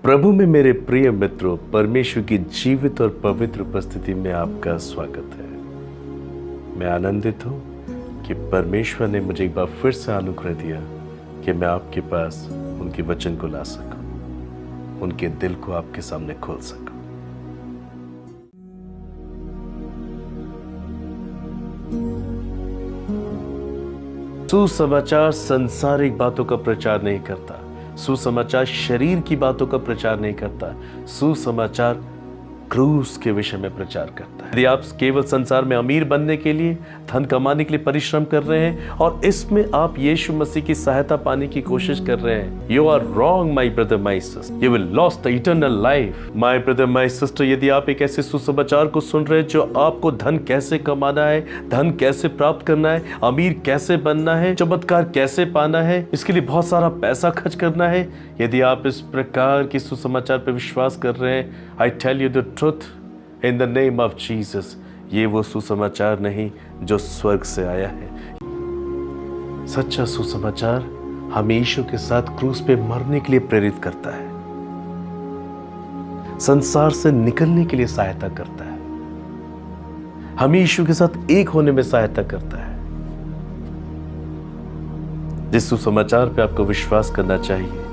प्रभु में मेरे प्रिय मित्रों, परमेश्वर की जीवित और पवित्र उपस्थिति में आपका स्वागत है। मैं आनंदित हूँ कि परमेश्वर ने मुझे एक बार फिर से अनुग्रह दिया कि मैं आपके पास उनके वचन को ला सकूं, उनके दिल को आपके सामने खोल सकूं। सुसमाचार सांसारिक बातों का प्रचार नहीं करता, सुसमाचार शरीर की बातों का प्रचार नहीं करता, सुसमाचार क्रूस के विषय में प्रचार करता है। यदि आप केवल संसार में अमीर बनने के लिए, धन कमाने के लिए परिश्रम कर रहे हैं और इसमें आप यीशु मसीह की सहायता पाने की कोशिश कर रहे हैं, you are wrong my brother my sister, you will loss the eternal life. My brother my sister, यदि आप एक ऐसे सुसमाचार को सुन रहे हैं जो आपको धन कैसे कमाना है, धन कैसे प्राप्त करना है, अमीर कैसे बनना है, चमत्कार कैसे पाना है, इसके लिए बहुत सारा पैसा खर्च करना है, यदि आप इस प्रकार की सुसमाचार पर विश्वास कर रहे हैं, I tell you the truth in the name of Jesus, ये वो सुसमाचार नहीं जो स्वर्ग से आया है। सच्चा सुसमाचार हमें यीशु के साथ क्रूस पे मरने के लिए प्रेरित करता है, संसार से निकलने के लिए सहायता करता है, हमें यीशु के साथ एक होने में सहायता करता है। जिस सुसमाचार पे आपको विश्वास करना चाहिए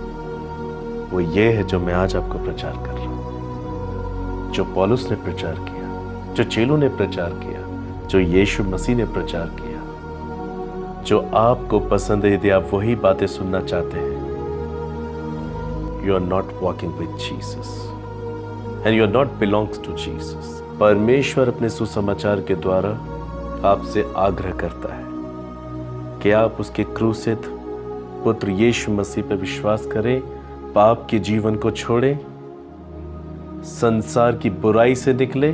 वो ये है जो मैं आज आपको प्रचार कर रहा हूं, जो पौलुस ने प्रचार किया, जो चेलों ने प्रचार किया, जो यीशु मसीह ने प्रचार किया, जो आपको पसंद है। यदि आप वही बातें सुनना चाहते हैं, you are not walking with Jesus and you are not belongs to Jesus. परमेश्वर अपने सुसमाचार के द्वारा आपसे आग्रह करता है कि आप उसके क्रूसित पुत्र यीशु मसीह पर विश्वास करें, पाप के जीवन को छोड़ें, संसार की बुराई से निकले,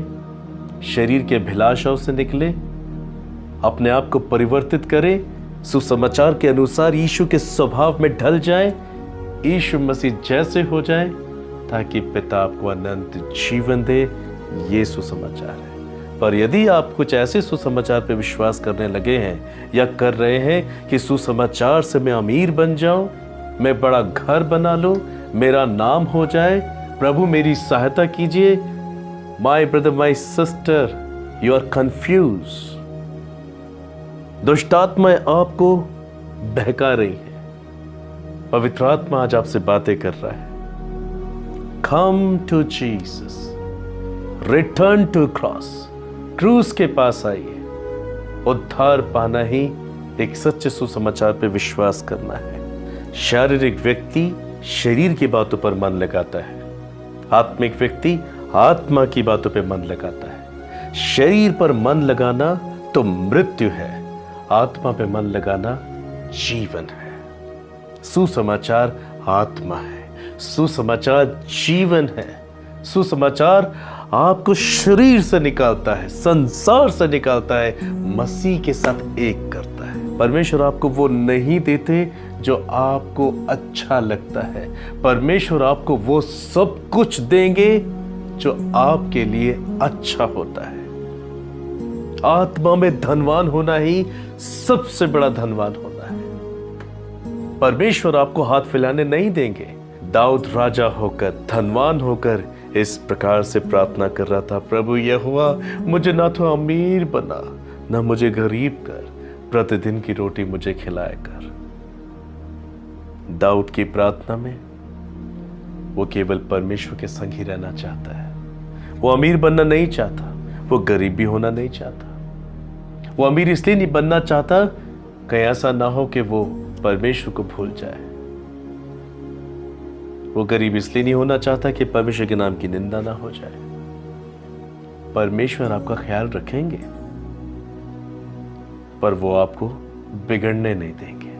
शरीर के अभिलाषाओं से निकले, अपने आप को परिवर्तित करें, सुसमाचार के अनुसार यीशु के स्वभाव में ढल जाए, यीशु मसीह जैसे हो जाए, ताकि पिता आपको अनंत जीवन दे। ये सुसमाचार है। पर यदि आप कुछ ऐसे सुसमाचार पर विश्वास करने लगे हैं या कर रहे हैं कि सुसमाचार से मैं अमीर बन जाऊं, मैं बड़ा घर बना लूं, मेरा नाम हो जाए, प्रभु मेरी सहायता कीजिए, my brother my sister, you are confuse. दुष्टात्मा आपको बहका रही है, पवित्र आत्मा आज आपसे बातें कर रहा है। Come to Jesus, return to cross, क्रूस के पास आइए। उद्धार पाना ही एक सच्चे सुसमाचार पर विश्वास करना है। शारीरिक व्यक्ति शरीर की बातों पर मन लगाता है, आत्मिक व्यक्ति आत्मा की बातों पर मन लगाता है। शरीर पर मन लगाना तो मृत्यु है, आत्मा पे मन लगाना जीवन है। सुसमाचार आत्मा है, सुसमाचार जीवन है। सुसमाचार आपको शरीर से निकालता है, संसार से निकालता है, मसीह के साथ एक करता है। परमेश्वर आपको वो नहीं देते जो आपको अच्छा लगता है, परमेश्वर आपको वो सब कुछ देंगे जो आपके लिए अच्छा होता है। आत्मा में धनवान होना ही सबसे बड़ा धनवान होना है। परमेश्वर आपको हाथ फैलाने नहीं देंगे। दाऊद राजा होकर, धनवान होकर इस प्रकार से प्रार्थना कर रहा था, प्रभु यहोवा मुझे ना तो अमीर बना, ना मुझे गरीब कर, प्रतिदिन की रोटी मुझे खिलाया कर। दाऊद की प्रार्थना में वो केवल परमेश्वर के संग ही रहना चाहता है। वो अमीर बनना नहीं चाहता, वो गरीब भी होना नहीं चाहता। वो अमीर इसलिए नहीं बनना चाहता कहीं ऐसा ना हो कि वो परमेश्वर को भूल जाए। वो गरीब इसलिए नहीं होना चाहता कि परमेश्वर के नाम की निंदा ना हो जाए। परमेश्वर आपका ख्याल रखेंगे, पर वो आपको बिगड़ने नहीं देंगे,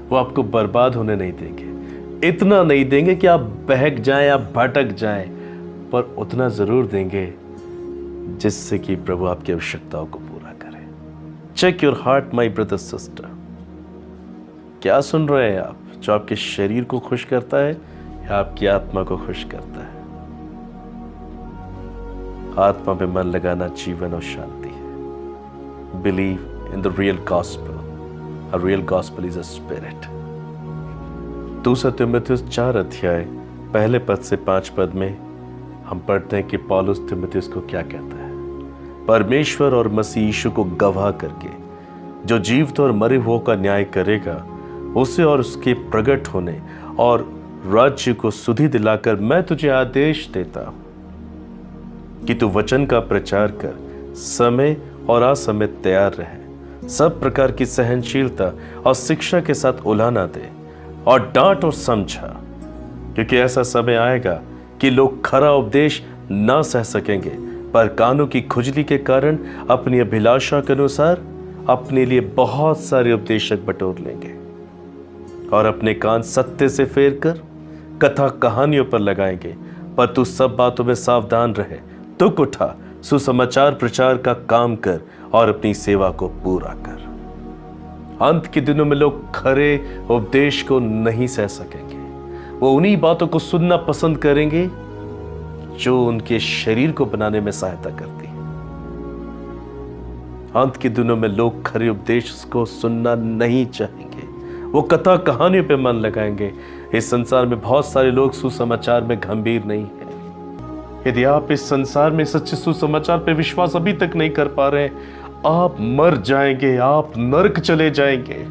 वो आपको बर्बाद होने नहीं देंगे। इतना नहीं देंगे कि आप बहक जाएं, आप भटक जाएं, पर उतना जरूर देंगे जिससे कि प्रभु आपकी आवश्यकताओं को पूरा करे। Check your heart my brother sister, क्या सुन रहे हैं आप? जो आपके शरीर को खुश करता है या आपकी आत्मा को खुश करता है? आत्मा पे मन लगाना जीवन और शांति है। Believe in the real gospel. A real gospel is a spirit। 2 तीमुथियुस 4 अध्याय पहले पद से 5 पद में हम पढ़ते हैं कि पौलुस तीमुथियुस को क्या कहता है। परमेश्वर और मसीह यीशु को गवाह करके जो जीवित और मरे हुओं का न्याय करेगा, उसे और उसके प्रकट होने और राज्य को सुधि दिलाकर मैं तुझे आदेश देता हूं कि तू वचन का प्रचार कर, समय और असमय तैयार रहे, सब प्रकार की सहनशीलता और शिक्षा के साथ उलाहना दे और डांट और समझा, क्योंकि ऐसा समय आएगा कि लोग खरा उपदेश ना सह सकेंगे, पर कानों की खुजली के कारण अपनी अभिलाषा के अनुसार अपने लिए बहुत सारे उपदेशक बटोर लेंगे और अपने कान सत्य से फेर कर कथा कहानियों पर लगाएंगे। पर तू सब बातों में सावधान रहे, तुक उठा, सुसमाचार प्रचार का काम कर और अपनी सेवा को पूरा कर। अंत के दिनों में लोग खरे उपदेश को नहीं सह सकेंगे, वो उन्हीं बातों को सुनना पसंद करेंगे जो उनके शरीर को बनाने में सहायता करती है। अंत के दिनों में लोग खरे उपदेश को सुनना नहीं चाहेंगे, वो कथा कहानियों पे मन लगाएंगे। इस संसार में बहुत सारे लोग सुसमाचार में गंभीर नहीं है। यदि आप इस संसार में सच्चे सुसमाचार पे विश्वास अभी तक नहीं कर पा रहे, आप मर जाएंगे, आप नरक चले जाएंगे।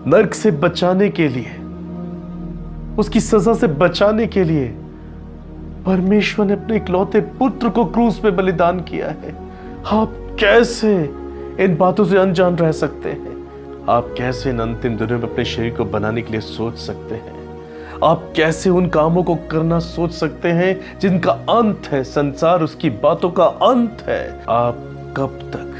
नरक से बचाने के लिए, उसकी सजा से बचाने के लिए परमेश्वर ने अपने इकलौते पुत्र को क्रूस पे बलिदान किया है। आप कैसे इन बातों से अनजान रह सकते हैं? आप कैसे इन अंतिम दिनों में अपने शरीर को बनाने के लिए सोच सकते हैं? आप कैसे उन कामों को करना सोच सकते हैं जिनका अंत है, संसार उसकी बातों का अंत है? आप कब तक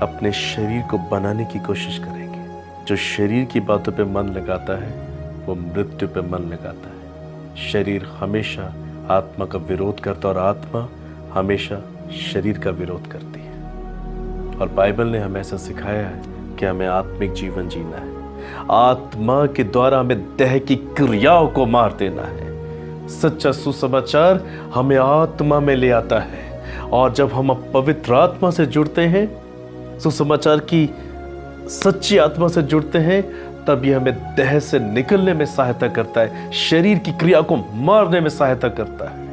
अपने शरीर को बनाने की कोशिश करेंगे? जो शरीर की बातों पे मन लगाता है वो मृत्यु पे मन लगाता है। शरीर हमेशा आत्मा का विरोध करता है और आत्मा हमेशा शरीर का विरोध करती है। और बाइबल ने हमें ऐसा सिखाया है कि हमें आत्मिक जीवन जीना है, आत्मा के द्वारा हमें देह की क्रियाओं को मार देना है। सच्चा सुसमाचार हमें आत्मा में ले आता है, और जब हम पवित्र आत्मा से जुड़ते हैं, सुसमाचार की सच्ची आत्मा से जुड़ते हैं, तब यह हमें देह से निकलने में सहायता करता है, शरीर की क्रिया को मारने में सहायता करता है।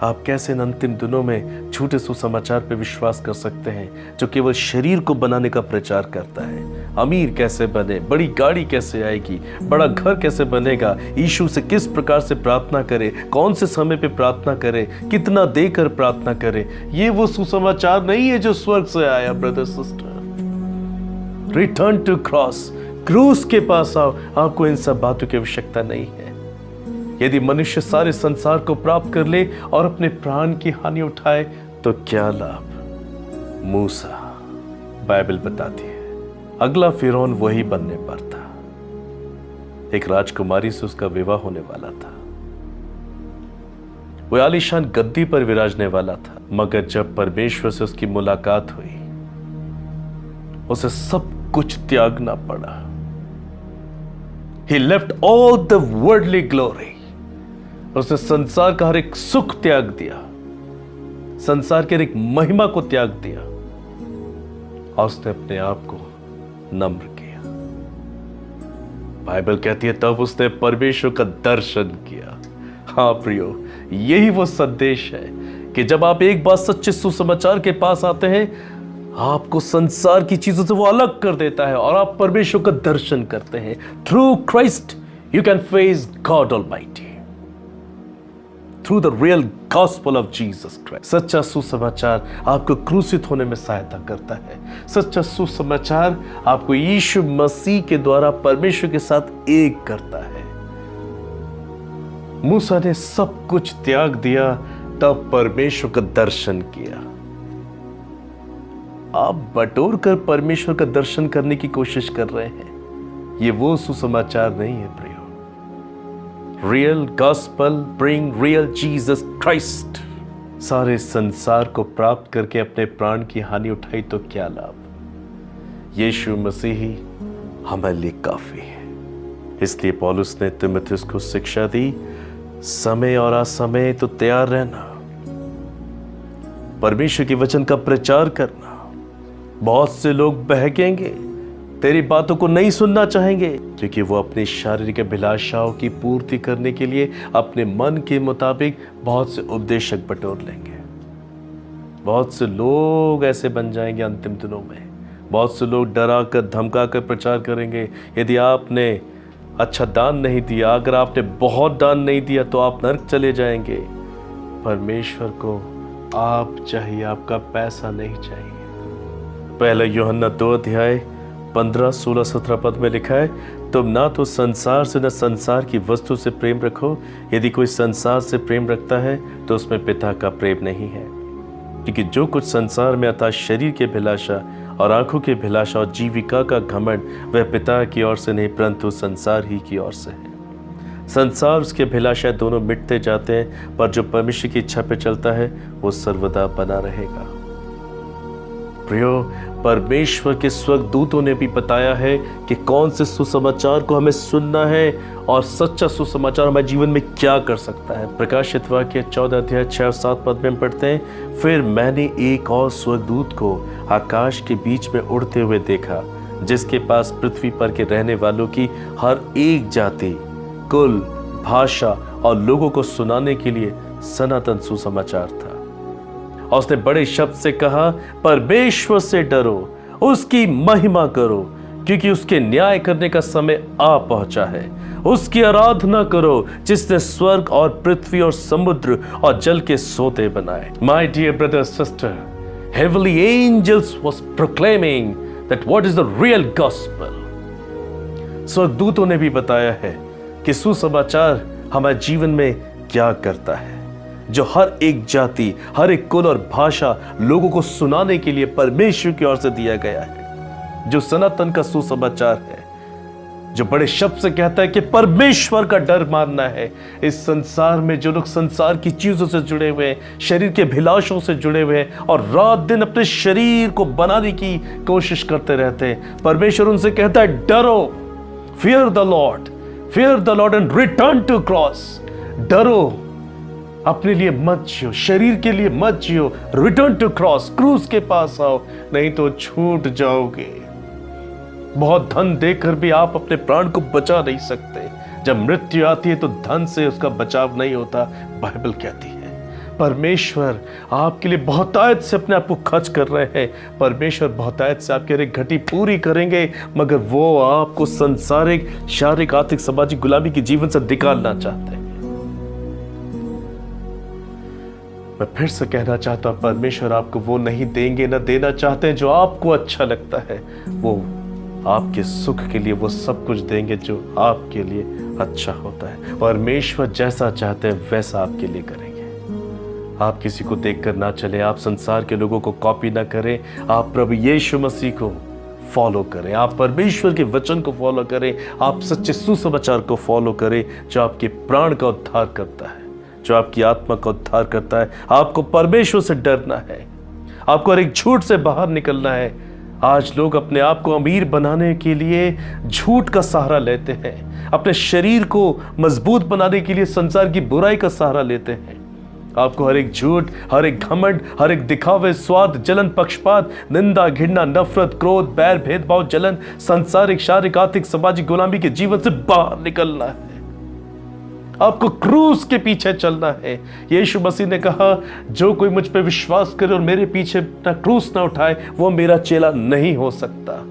आप कैसे इन अंतिम दिनों में झूठे सुसमाचार पर विश्वास कर सकते हैं जो केवल शरीर को बनाने का प्रचार करता है? अमीर कैसे बने, बड़ी गाड़ी कैसे आएगी, बड़ा घर कैसे बनेगा, यीशु से किस प्रकार से प्रार्थना करे, कौन से समय पे प्रार्थना करे, कितना देकर प्रार्थना करे, ये वो सुसमाचार नहीं है जो स्वर्ग से आया। Brother sister, return to cross, क्रूस के पास आओ। आपको इन सब बातों की आवश्यकता नहीं है। यदि मनुष्य सारे संसार को प्राप्त कर ले और अपने प्राण की हानि उठाए तो क्या लाभ? मूसा, बाइबल बताती है, अगला फिरौन वही बनने पर था। एक राजकुमारी से उसका विवाह होने वाला था, वो आलीशान गद्दी पर विराजने वाला था, मगर जब परमेश्वर से उसकी मुलाकात हुई, उसे सब कुछ त्यागना पड़ा। He left all the worldly glory. उसने संसार का हर एक सुख त्याग दिया, संसार के हर एक महिमा को त्याग दिया, और उसने अपने आप को नम्र किया। बाइबल कहती है तब उसने परमेश्वर का दर्शन किया। हाँ प्रियो, यही वो संदेश है कि जब आप एक बार सच्चे सुसमाचार के पास आते हैं, आपको संसार की चीजों से वो अलग कर देता है और आप परमेश्वर का दर्शन करते हैं। Through Christ you can face God almighty, through the real gospel of Jesus Christ. सच्चा सुसमाचार आपको क्रूसित होने में सहायता करता है। सच्चा सुसमाचार आपको यीशु मसीह के द्वारा परमेश्वर के साथ एक करता है। मूसा ने सब कुछ त्याग दिया, तब परमेश्वर का दर्शन किया। आप बटोर कर परमेश्वर का दर्शन करने की कोशिश कर रहे हैं, ये वो सुसमाचार नहीं है प्रियो। Real gospel bring real Jesus Christ. सारे संसार को प्राप्त करके अपने प्राण की हानि उठाई तो क्या लाभ? यीशु मसीह ही हमारे लिए काफी है। इसलिए पौलुस ने तीमुथियुस को शिक्षा दी, समय और असमय तो तैयार रहना, परमेश्वर के वचन का प्रचार करना। बहुत से लोग बहकेंगे, तेरी बातों को नहीं सुनना चाहेंगे, क्योंकि वो अपनी शारीरिक अभिलाषाओं की पूर्ति करने के लिए अपने मन के मुताबिक बहुत से उपदेशक बटोर लेंगे। बहुत से लोग ऐसे बन जाएंगे अंतिम दिनों में। बहुत से लोग डरा कर धमका कर प्रचार करेंगे, यदि आपने अच्छा दान नहीं दिया, अगर आपने बहुत दान नहीं दिया तो आप नरक चले जाएंगे। परमेश्वर को आप चाहिए, आपका पैसा नहीं चाहिए। पहला यूहन्ना 2 अध्याय 15, 16, 17 पद में लिखा है, तुम ना तो संसार से न संसार की वस्तु से प्रेम रखो। यदि कोई संसार से प्रेम रखता है तो उसमें पिता का प्रेम नहीं है, क्योंकि जो कुछ संसार में अर्थात शरीर की अभिलाषा और आंखों की अभिलाषा और जीविका का घमंड, वह पिता की ओर से नहीं परंतु संसार ही की ओर से है। संसार उसकी अभिलाषाएं दोनों मिटते जाते हैं, पर जो परमेश्वर की इच्छा पे चलता है वो सर्वदा बना रहेगा। प्रियो, परमेश्वर के स्वर्गदूतों ने भी बताया है कि कौन से सुसमाचार को हमें सुनना है और सच्चा सुसमाचार हमारे जीवन में क्या कर सकता है। प्रकाशित वाक्य 14 अध्याय 6 और 7 पद में हम पढ़ते हैं, फिर मैंने एक और स्वर्गदूत को आकाश के बीच में उड़ते हुए देखा, जिसके पास पृथ्वी पर के रहने वालों की हर एक जाति, कुल, भाषा और लोगों को सुनाने के लिए सनातन सुसमाचार था। और उसने बड़े शब्द से कहा, परमेश्वर से डरो, उसकी महिमा करो, क्योंकि उसके न्याय करने का समय आ पहुंचा है। उसकी आराधना करो, जिसने स्वर्ग और पृथ्वी और समुद्र और जल के सोते बनाए। My dear brother sister, heavenly angels was proclaiming that what is the real gospel। स्वर्गदूतों ने भी बताया है कि सुसमाचार हमारे जीवन में क्या करता है, जो हर एक जाति, हर एक कुल और भाषा लोगों को सुनाने के लिए परमेश्वर की ओर से दिया गया है। जो सनातन का सुसमाचार है, जो बड़े शब्द से कहता है कि परमेश्वर का डर मानना है। इस संसार में जो लोग संसार की चीजों से जुड़े हुए हैं, शरीर के अभिलाषों से जुड़े हुए हैं और रात दिन अपने शरीर को बनाने की कोशिश करते रहते हैं, परमेश्वर उनसे कहता है, डरो, fear the Lord and return to cross। डरो, अपने लिए मत जियो, शरीर के लिए मत जियो, रिटर्न टू क्रॉस, क्रूस के पास आओ, नहीं तो छूट जाओगे। बहुत धन देकर भी आप अपने प्राण को बचा नहीं सकते। जब मृत्यु आती है तो धन से उसका बचाव नहीं होता, बाइबल कहती है। परमेश्वर आपके लिए बहुतायत से अपने आप को खर्च कर रहे हैं। परमेश्वर बहुतायत से आपके एक घटी पूरी करेंगे, मगर वो आपको सांसारिक, शारीरिक, आर्थिक, सामाजिक गुलामी के जीवन से निकालना चाहते हैं। मैं फिर से कहना चाहता हूं, परमेश्वर आपको वो नहीं देंगे, ना देना चाहते हैं जो आपको अच्छा लगता है। वो आपके सुख के लिए वो सब कुछ देंगे जो आपके लिए अच्छा होता है। परमेश्वर जैसा चाहते हैं वैसा आपके लिए करेंगे। आप किसी को देखकर ना चले, आप संसार के लोगों को कॉपी ना करें, आप प्रभु यीशु मसीह को फॉलो करें, आप परमेश्वर के वचन को फॉलो करें, आप सच्चे सुसमाचार को फॉलो करें, जो आपके प्राण का उद्धार करता है, जो आपकी आत्मा का उद्धार करता है। आपको परमेश्वर से डरना है, आपको हर एक झूठ से बाहर निकलना है। आज लोग अपने आप को अमीर बनाने के लिए झूठ का सहारा लेते हैं, अपने शरीर को मजबूत बनाने के लिए संसार की बुराई का सहारा लेते हैं। आपको हर एक झूठ, हर एक घमंड, हर एक दिखावे, स्वार्थ, जलन, पक्षपात, निंदा, घृणा, नफरत, क्रोध, बैर, भेदभाव, जलन, सांसारिक, शारीरिक, आर्थिक, सामाजिक गुलामी के जीवन से बाहर निकलना है। आपको क्रूस के पीछे चलना है। यीशु मसीह ने कहा, जो कोई मुझ पे विश्वास करे और मेरे पीछे अपना क्रूस ना उठाए, वो मेरा चेला नहीं हो सकता।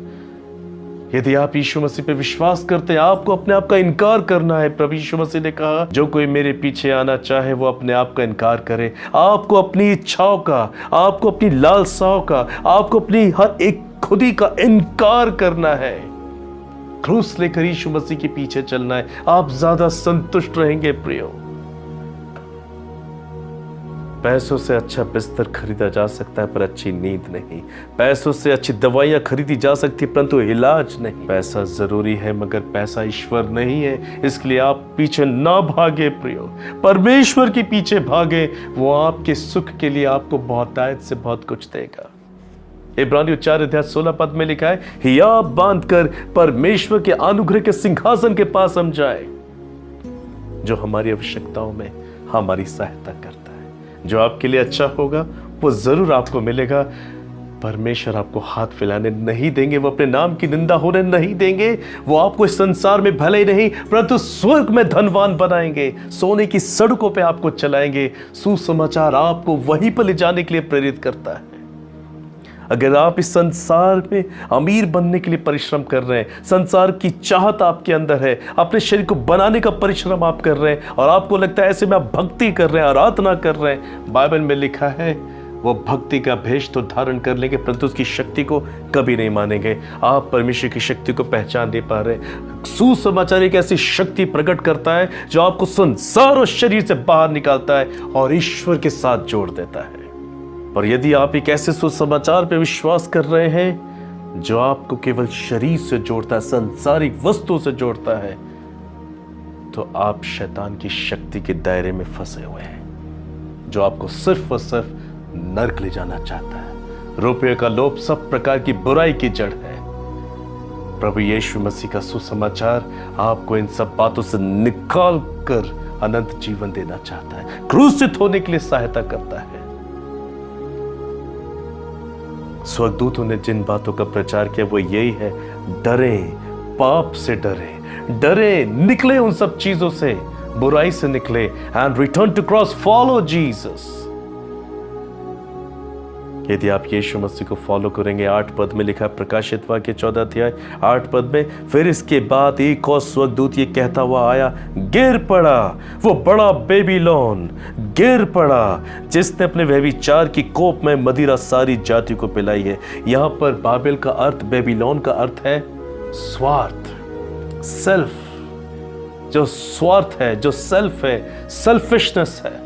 यदि आप यीशु मसीह पे विश्वास करते हैं, आपको अपने आप का इनकार करना है। प्रभु यीशु मसीह ने कहा, जो कोई मेरे पीछे आना चाहे वो अपने आप का इनकार करे। आपको अपनी इच्छाओं का, आपको अपनी लालसाओं का, आपको अपनी हर एक खुदी का इनकार करना है। क्रूस लेकर यीशु मसीह के पीछे चलना है। आप ज्यादा संतुष्ट रहेंगे प्रियो। पैसों से अच्छा बिस्तर खरीदा जा सकता है पर अच्छी नींद नहीं। पैसों से अच्छी दवाइयां खरीदी जा सकती है परंतु इलाज नहीं। पैसा जरूरी है मगर पैसा ईश्वर नहीं है, इसलिए आप पीछे ना भागे प्रियो, परमेश्वर के पीछे भागे। वो आपके सुख के लिए आपको बहुतायत से बहुत कुछ देगा। इब्रानियों 4 अध्याय 16 पद में लिखा है, हियाब बांधकर परमेश्वर के अनुग्रह के सिंहासन के पास हम जाए, जो हमारी आवश्यकताओं में हमारी सहायता करता है। जो आपके लिए अच्छा होगा वो जरूर आपको मिलेगा। परमेश्वर आपको हाथ फैलाने नहीं देंगे, वो अपने नाम की निंदा होने नहीं देंगे। वो आपको इस संसार में भले ही नहीं परंतु स्वर्ग में धनवान बनाएंगे, सोने की सड़कों पे आपको चलाएंगे। सुसमाचार आपको वहीं पर ले जाने के लिए प्रेरित करता है। अगर आप इस संसार में अमीर बनने के लिए परिश्रम कर रहे हैं, संसार की चाहत आपके अंदर है, अपने शरीर को बनाने का परिश्रम आप कर रहे हैं और आपको लगता है ऐसे में आप भक्ति कर रहे हैं, आराधना कर रहे हैं, बाइबल में लिखा है वो भक्ति का भेष तो धारण कर लेंगे परंतु उसकी शक्ति को कभी नहीं मानेंगे। आप परमेश्वर की शक्ति को पहचान नहीं पा रहे। सुसमाचार एक ऐसी शक्ति प्रकट करता है जो आपको संसार और शरीर से बाहर निकालता है और ईश्वर के साथ जोड़ देता है। पर यदि आप एक ऐसे सुसमाचार पर विश्वास कर रहे हैं जो आपको केवल शरीर से जोड़ता है, संसारिक वस्तु से जोड़ता है, तो आप शैतान की शक्ति के दायरे में फंसे हुए हैं जो आपको सिर्फ और सिर्फ नरक ले जाना चाहता है। रुपये का लोभ सब प्रकार की बुराई की जड़ है। प्रभु यीशु मसीह का सुसमाचार आपको इन सब बातों से निकाल कर अनंत जीवन देना चाहता है, क्रूसित होने के लिए सहायता करता है। स्वर्गदूतों ने जिन बातों का प्रचार किया वो यही है, डरे, पाप से डरे, निकले उन सब चीजों से, बुराई से निकले and return to cross, follow Jesus. यदि आप यीशु मसीह को फॉलो करेंगे, 8 पद में लिखा है, प्रकाशित वाक्य 14 अध्याय 8 पद में, फिर इसके बाद एक और स्वर्गदूत ये कहता हुआ आया, गिर पड़ा वो बड़ा बेबीलोन, गिर पड़ा जिसने अपने व्यभिचार की कोप में मदिरा सारी जाति को पिलाई है। यहां पर बाबेल का अर्थ, बेबीलोन का अर्थ है स्वार्थ, सेल्फ। जो स्वार्थ है, जो सेल्फ है, सेल्फिशनेस है,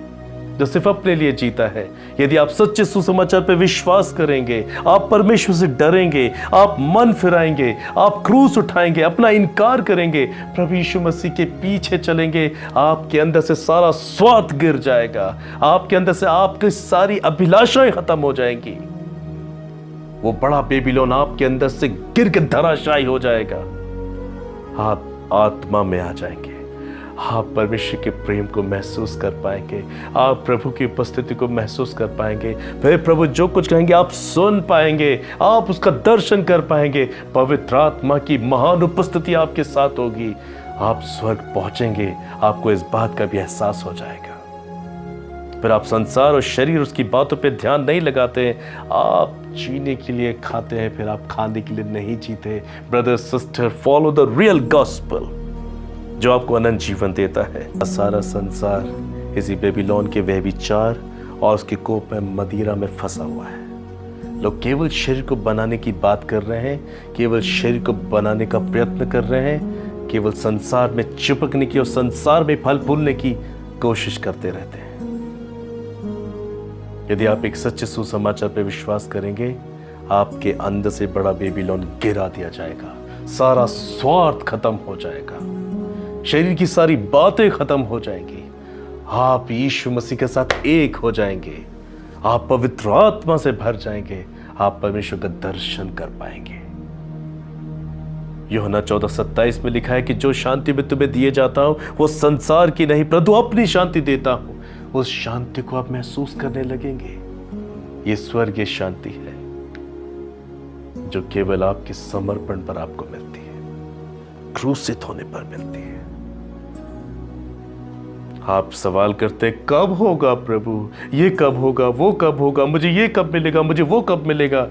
जो सिर्फ अपने लिए जीता है। यदि आप सच्चे सुसमाचार पर विश्वास करेंगे, आप परमेश्वर से डरेंगे, आप मन फिराएंगे, आप क्रूस उठाएंगे, अपना इनकार करेंगे, प्रभु यीशु मसीह के पीछे चलेंगे, आपके अंदर से सारा स्वार्थ गिर जाएगा, आपके अंदर से आपकी सारी अभिलाषाएं खत्म हो जाएंगी। वो बड़ा बेबीलोन आपके अंदर से गिर के धराशायी हो जाएगा। आप आत्मा में आ जाएंगे, आप परमेश्वर के प्रेम को महसूस कर पाएंगे, आप प्रभु की उपस्थिति को महसूस कर पाएंगे। फिर प्रभु जो कुछ कहेंगे आप सुन पाएंगे, आप उसका दर्शन कर पाएंगे। पवित्र आत्मा की महान उपस्थिति आपके साथ होगी। आप स्वर्ग पहुंचेंगे, आपको इस बात का भी एहसास हो जाएगा। फिर आप संसार और शरीर उसकी बातों पे ध्यान नहीं लगाते, आप जीने के लिए खाते हैं, फिर आप खाने के लिए नहीं जीते। Brother sister, follow the real gospel जो आपको अनंत जीवन देता है। सारा संसार इसी बेबीलोन के व्यभिचार और उसके कोप में मदिरा में फंसा हुआ है। लोग केवल शरीर को बनाने की बात कर रहे हैं, केवल शरीर को बनाने का प्रयत्न कर रहे हैं, केवल संसार में चिपकने की और संसार में फल फूलने की कोशिश करते रहते हैं। यदि आप एक सच्चे सुसमाचार पर विश्वास करेंगे, आपके अंदर से बड़ा बेबीलोन गिरा दिया जाएगा, सारा स्वार्थ खत्म हो जाएगा, शरीर की सारी बातें खत्म हो जाएंगी, आप यीशु मसीह के साथ एक हो जाएंगे, आप पवित्र आत्मा से भर जाएंगे, आप परमेश्वर का दर्शन कर पाएंगे। यूहन्ना 14:27 में लिखा है कि जो शांति में तुम्हें दिए जाता हूं वो संसार की नहीं परंतु अपनी शांति देता हूं। उस शांति को आप महसूस करने लगेंगे। ये स्वर्गीय शांति है जो केवल आपके समर्पण पर आपको मिलती है, क्रूसित होने पर मिलती है। आप सवाल करते कब होगा प्रभु, ये कब होगा, वो कब होगा, मुझे ये कब मिलेगा, मुझे वो कब मिलेगा।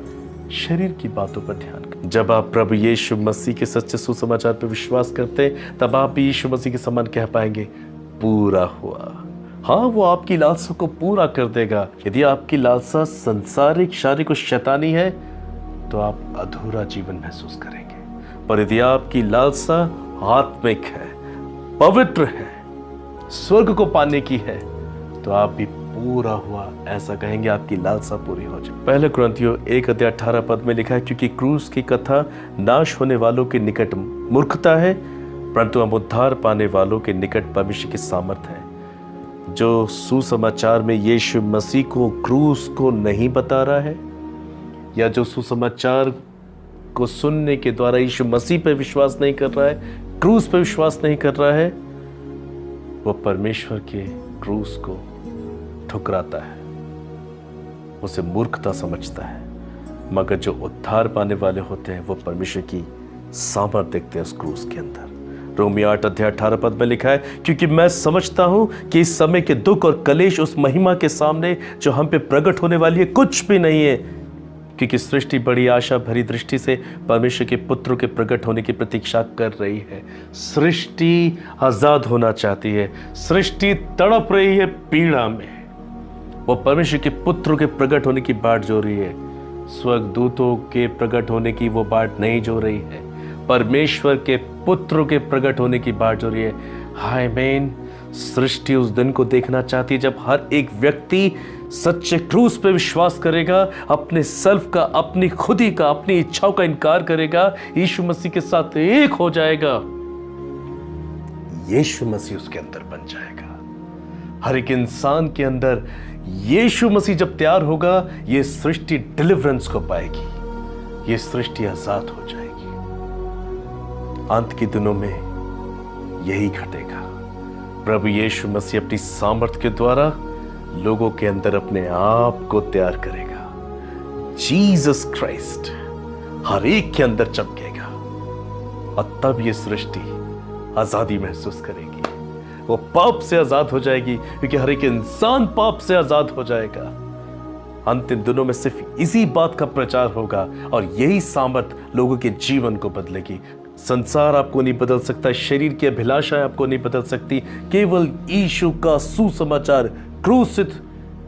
शरीर की बातों पर ध्यान करें। जब आप प्रभु यीशु मसीह के सच्चे सुसमाचार पर विश्वास करते हैं, तब आप भी यीशु मसीह के समान कह पाएंगे, पूरा हुआ। हाँ, वो आपकी लालसा को पूरा कर देगा। यदि आपकी लालसा संसारिक, शारीरिक और शैतानी है तो आप अधूरा जीवन महसूस करेंगे। पर यदि आपकी लालसा आत्मिक है, पवित्र है, स्वर्ग को पाने की है, तो आप भी पूरा हुआ ऐसा कहेंगे, आपकी लालसा पूरी हो जाए। पहले कुरिन्थियों 1:18 पद में लिखा है, क्योंकि क्रूस की कथा नाश होने वालों के निकट मूर्खता है, परंतु हम उद्धार पाने वालों के निकट परमेश्वर की सामर्थ है। जो सुसमाचार में यीशु मसीह को, क्रूस को नहीं बता रहा है, या जो सुसमाचार को सुनने के द्वारा यीशु मसीह पर विश्वास नहीं कर रहा है, क्रूस पर विश्वास नहीं कर रहा है, वह परमेश्वर के क्रूस को ठुकराता है, उसे मूर्खता समझता है। मगर जो उद्धार पाने वाले होते हैं वो परमेश्वर की सामर्थ देखते हैं उस क्रूस के अंदर। रोमी 8 अध्याय 18 पद में लिखा है, क्योंकि मैं समझता हूं कि इस समय के दुख और कलेश उस महिमा के सामने जो हम पे प्रकट होने वाली है कुछ भी नहीं है, क्योंकि सृष्टि बड़ी आशा भरी दृष्टि से परमेश्वर के पुत्रों के प्रकट होने की प्रतीक्षा कर रही है। सृष्टि आजाद होना चाहती है, सृष्टि तड़प रही है पीड़ा में, वो परमेश्वर के पुत्रों के प्रकट होने की बाट जो रही है। स्वर्गदूतों के प्रकट होने की वो बाट नहीं जो रही है, परमेश्वर के पुत्रों के प्रकट होने की बाट जो रही है। हाय मैन, सृष्टि उस दिन को देखना चाहती है जब हर एक व्यक्ति सच्चे क्रूस पे विश्वास करेगा, अपने सेल्फ का, अपनी खुदी का, अपनी इच्छाओं का इनकार करेगा, यीशु मसीह के साथ एक हो जाएगा, यीशु मसीह उसके अंदर बन जाएगा। हर एक इंसान के अंदर यीशु मसीह जब तैयार होगा, ये सृष्टि डिलीवरेंस को पाएगी, ये सृष्टि आजाद हो जाएगी। अंत के दिनों में यही घटेगा। प्रभु यीशु मसीह अपनी सामर्थ के द्वारा लोगों के अंदर अपने आप को तैयार करेगा। जीसस क्राइस्ट हर एक के अंदर चमकेगा और तब ये सृष्टि आजादी महसूस करेगी। वो पाप से आजाद हो जाएगी, क्योंकि हर एक इंसान पाप से आजाद हो जाएगा। अंतिम दिनों में सिर्फ इसी बात का प्रचार होगा और यही सामर्थ लोगों के जीवन को बदलेगी। संसार आपको नहीं बदल सकता, शरीर की अभिलाषाएं आपको नहीं बदल सकती, केवल यीशु का सुसमाचार, क्रूसित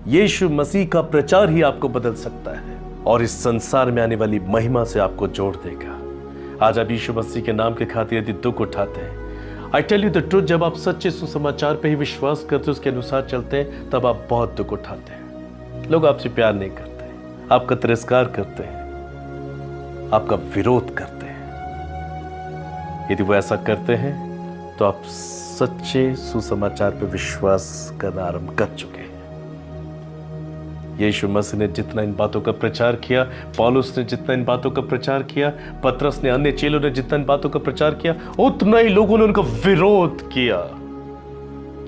यीशु मसीह का प्रचार ही आपको बदल सकता है और इस संसार में आने वाली महिमा से आपको जोड़ देगा। आज आप यीशु मसीह के नाम के खातिर यदि दुख उठाते हैं, I tell you the truth, जब आप सच्चे सुसमाचार पे ही विश्वास करते, उसके अनुसार चलते हैं, तब आप बहुत दुख उठाते हैं। लोग आपसे प्यार नहीं करते, आपका तिरस्कार करते हैं, आपका विरोध करते हैं। यदि वो ऐसा करते हैं तो आप सच्चे सुसमाचार पे विश्वास करना आरंभ कर चुके हैं। यीशु मसीह ने जितना इन बातों का प्रचार किया, पौलुस ने जितना इन बातों का प्रचार किया, पतरस ने, अन्य चेलों ने जितना इन बातों का प्रचार किया, उतना ही लोगों ने उनका विरोध किया।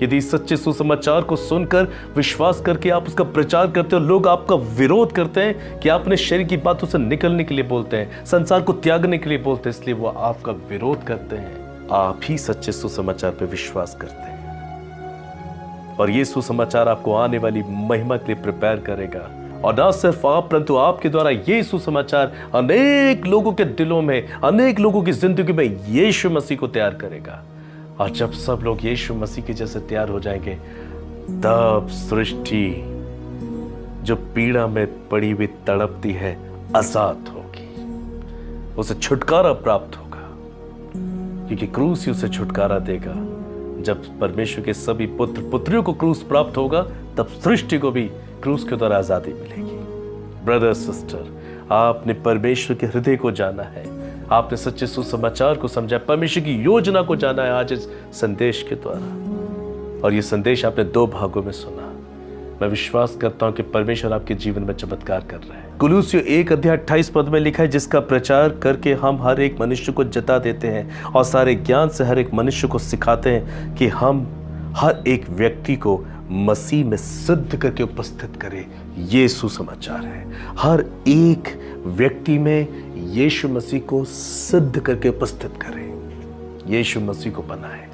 यदि सच्चे सुसमाचार को सुनकर विश्वास करके आप उसका प्रचार करते हो, लोग आपका विरोध करते हैं कि आप अपने शरीर की बातों से निकलने के लिए बोलते हैं, संसार को त्यागने के लिए बोलते हैं, इसलिए वो आपका विरोध करते हैं। आप ही सच्चे सुसमाचार पर विश्वास करते हैं और ये सुसमाचार आपको आने वाली महिमा के लिए प्रिपेयर करेगा। और ना सिर्फ आप, परंतु आपके द्वारा ये सुसमाचार अनेक लोगों के दिलों में, अनेक लोगों की जिंदगी में यीशु मसीह को तैयार करेगा। और जब सब लोग यीशु मसीह के जैसे तैयार हो जाएंगे, तब सृष्टि जो पीड़ा में पड़ी हुई तड़पती है आजाद होगी, उसे छुटकारा प्राप्त होगा, क्योंकि क्रूस ही उसे छुटकारा देगा। जब परमेश्वर के सभी पुत्र पुत्रियों को क्रूस प्राप्त होगा, तब सृष्टि को भी क्रूस के द्वारा आजादी मिलेगी। ब्रदर सिस्टर, आपने परमेश्वर के हृदय को जाना है, आपने सच्चे सुसमाचार को समझा, परमेश्वर की योजना को जाना है आज इस संदेश के द्वारा। और ये संदेश आपने 2 भागों में सुना। मैं विश्वास करता हूं कि परमेश्वर आपके जीवन में चमत्कार कर रहा है। कुलुस्सियों 1 अध्याय 28 पद में लिखा है, जिसका प्रचार करके हम हर एक मनुष्य को जता देते हैं और सारे ज्ञान से हर एक मनुष्य को सिखाते हैं कि हम हर एक व्यक्ति को मसीह में सिद्ध करके उपस्थित करें। ये सुसमाचार है, हर एक व्यक्ति में यीशु मसीह को सिद्ध करके उपस्थित करें, यीशु मसीह को बनाए।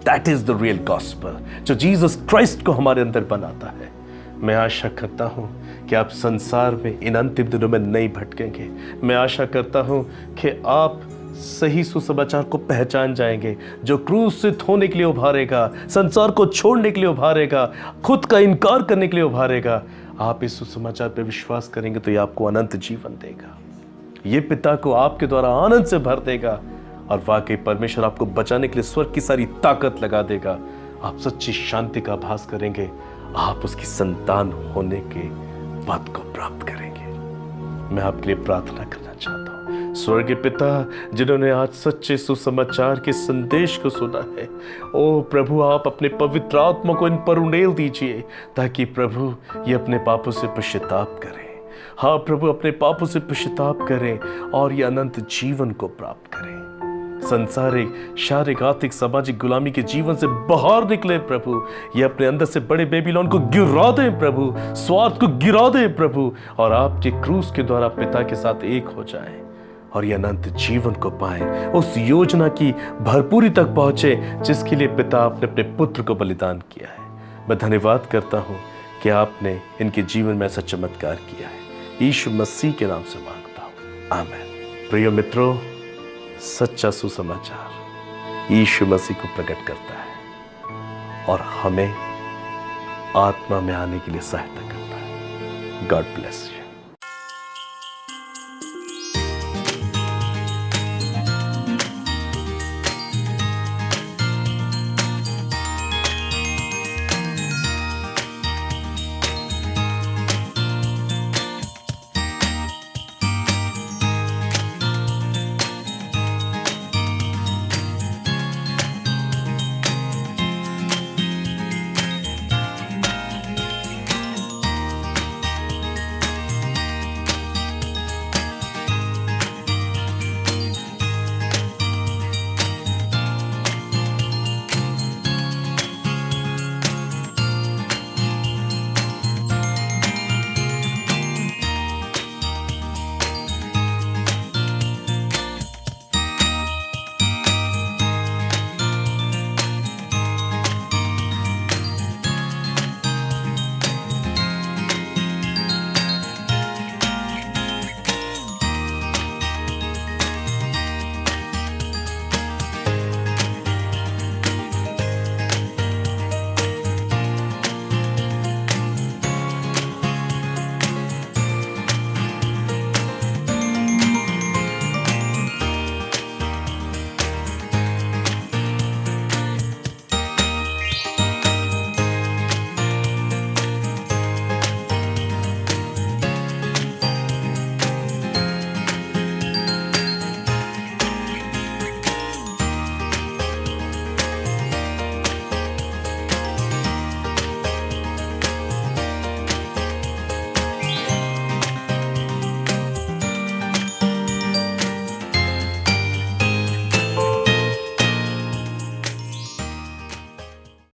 That is the real gospel, जो जीसस क्राइस्ट को हमारे अंदर बनाता है। मैं आशा करता हूं कि आप संसार में इन अंतिम दिनों में नहीं भटकेंगे। मैं आशा करता हूं कि आप सही सुसमाचार को पहचान जाएंगे, जो क्रूसित होने के लिए उभारेगा, संसार को छोड़ने के लिए उभारेगा, खुद का इनकार करने के लिए उभारेगा। आप इस सुसमाचार पर विश्वास करेंगे तो ये आपको अनंत जीवन देगा, ये पिता को आपके द्वारा आनंद से भर देगा और वाकई परमेश्वर आपको बचाने के लिए स्वर्ग की सारी ताकत लगा देगा। आप सच्ची शांति का आभास करेंगे, आप उसकी संतान होने के पद को प्राप्त करेंगे। मैं आपके लिए प्रार्थना करना चाहता हूँ। स्वर्गीय पिता, जिन्होंने आज सच्चे सुसमाचार के संदेश को सुना है, ओ प्रभु, आप अपने पवित्र आत्मा को इन पर उंडेल दीजिए, ताकि प्रभु ये अपने पापों से पश्चाताप करें। हाँ प्रभु, अपने पापों से पश्चाताप करें और ये अनंत जीवन को प्राप्त करें। संसारिक, शारीरिक, आर्थिक, सामाजिक गुलामी के जीवन से बाहर निकले प्रभु। ये अपने अंदर से बड़े बेबीलोन को गिरा दें प्रभु, स्वार्थ को गिरा दें प्रभु, और आपके क्रूस के द्वारा पिता के साथ एक हो जाएं और ये अनंत जीवन को पाएं, उस योजना की भरपूरी तक पहुंचे जिसके लिए पिता आपने अपने पुत्र को बलिदान किया है। मैं धन्यवाद करता हूं कि आपने इनके जीवन में ऐसा चमत्कार किया है। यीशु मसीह के नाम से मांगता हूं, आमीन। प्रिय मित्रों, सच्चा सुसमाचार यीशु मसीह को प्रकट करता है और हमें आत्मा में आने के लिए सहायता करता है। God bless you.